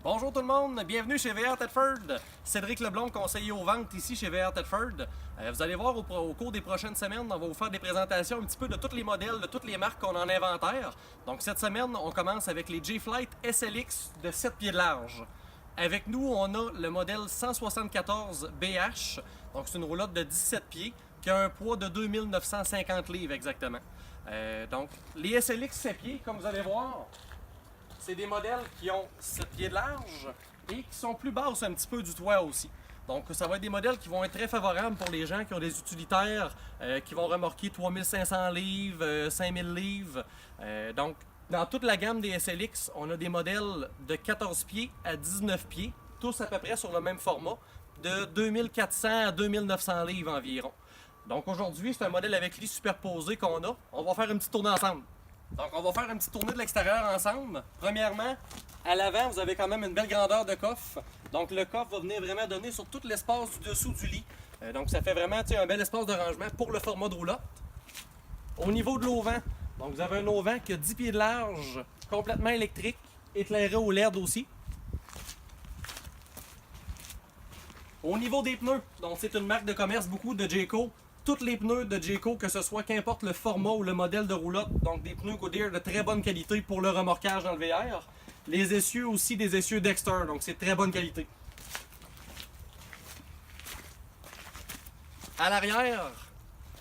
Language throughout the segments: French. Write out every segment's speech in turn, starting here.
Bonjour tout le monde, bienvenue chez VR Thetford. Cédric Leblond, conseiller aux ventes ici chez VR Thetford. Vous allez voir au cours des prochaines semaines, on va vous faire des présentations un petit peu de tous les modèles, de toutes les marques qu'on a en inventaire. Donc cette semaine, on commence avec les J-Flight SLX de 7 pieds de large. Avec nous, on a le modèle 174 BH, donc c'est une roulotte de 17 pieds qui a un poids de 2950 livres exactement. Donc les SLX 7 pieds, comme vous allez voir, c'est des modèles qui ont 7 pieds de large et qui sont plus basses un petit peu du toit aussi. Donc ça va être des modèles qui vont être très favorables pour les gens qui ont des utilitaires qui vont remorquer 3500 livres, 5000 livres. Donc dans toute la gamme des SLX, on a des modèles de 14 pieds à 19 pieds, tous à peu près sur le même format, de 2400 à 2900 livres environ. Donc aujourd'hui, c'est un modèle avec lit superposé qu'on a. On va faire une petite tournée ensemble. Donc on va faire une petite tournée de l'extérieur ensemble. Premièrement, à l'avant, vous avez quand même une belle grandeur de coffre. Donc le coffre va venir vraiment donner sur tout l'espace du dessous du lit. Donc ça fait vraiment un bel espace de rangement pour le format de roulotte. Au niveau de l'auvent, donc vous avez un auvent qui a 10 pieds de large, complètement électrique, éclairé au LED aussi. Au niveau des pneus, donc c'est une marque de commerce beaucoup de Jayco. Tous les pneus de Jayco, que ce soit qu'importe le format ou le modèle de roulotte, donc des pneus Goodyear de très bonne qualité pour le remorquage dans le VR. Les essieux aussi, des essieux Dexter, donc c'est de très bonne qualité. À l'arrière,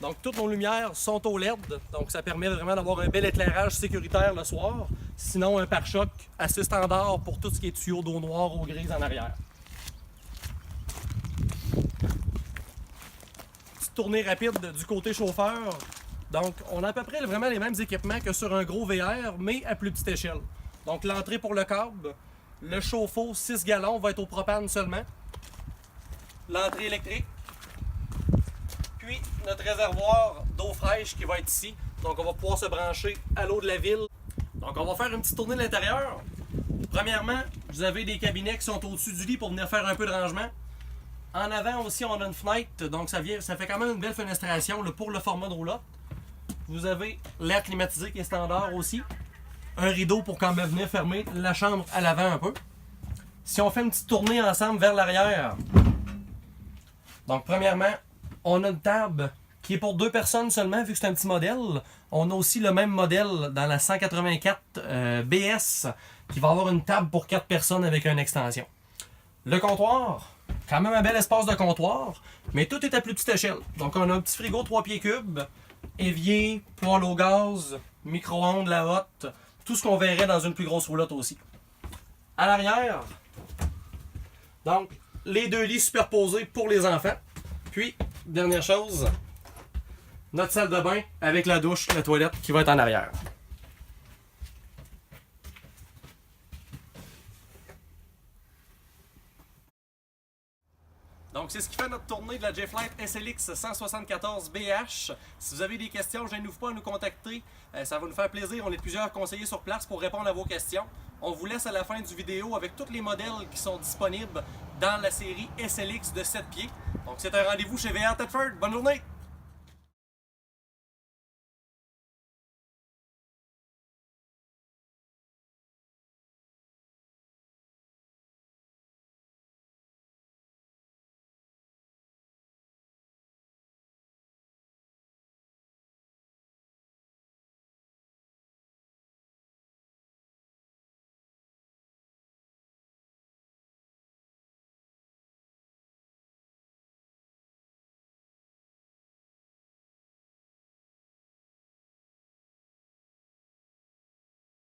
donc toutes nos lumières sont au LED, donc ça permet vraiment d'avoir un bel éclairage sécuritaire le soir. Sinon, un pare-choc assez standard pour tout ce qui est tuyaux d'eau noire ou grise en arrière. Tournée rapide du côté chauffeur. Donc, on a à peu près vraiment les mêmes équipements que sur un gros VR, mais à plus petite échelle. Donc, l'entrée pour le câble, le chauffe-eau 6 gallons va être au propane seulement. L'entrée électrique. Puis, notre réservoir d'eau fraîche qui va être ici. Donc, on va pouvoir se brancher à l'eau de la ville. Donc, on va faire une petite tournée de l'intérieur. Premièrement, vous avez des cabinets qui sont au-dessus du lit pour venir faire un peu de rangement. En avant aussi, on a une fenêtre, donc ça fait quand même une belle fenestration là, pour le format de roulotte. Vous avez l'air climatisé qui est standard aussi. Un rideau pour quand même venir fermer la chambre à l'avant un peu. Si on fait une petite tournée ensemble vers l'arrière, donc premièrement, on a une table qui est pour 2 personnes seulement vu que c'est un petit modèle. On a aussi le même modèle dans la 184 BS qui va avoir une table pour 4 personnes avec une extension. Le comptoir, quand même un bel espace de comptoir, mais tout est à plus petite échelle. Donc on a un petit frigo 3 pieds cubes, évier, poêle au gaz, micro-ondes, la hotte, tout ce qu'on verrait dans une plus grosse roulotte aussi. À l'arrière, donc les 2 lits superposés pour les enfants. Puis, dernière chose, notre salle de bain avec la douche, la toilette qui va être en arrière. Donc c'est ce qui fait notre tournée de la J-Flight SLX 174 BH. Si vous avez des questions, gênez-vous pas à nous contacter. Ça va nous faire plaisir. On est plusieurs conseillers sur place pour répondre à vos questions. On vous laisse à la fin du vidéo avec tous les modèles qui sont disponibles dans la série SLX de 7 pieds. Donc c'est un rendez-vous chez VR Thetford. Bonne journée!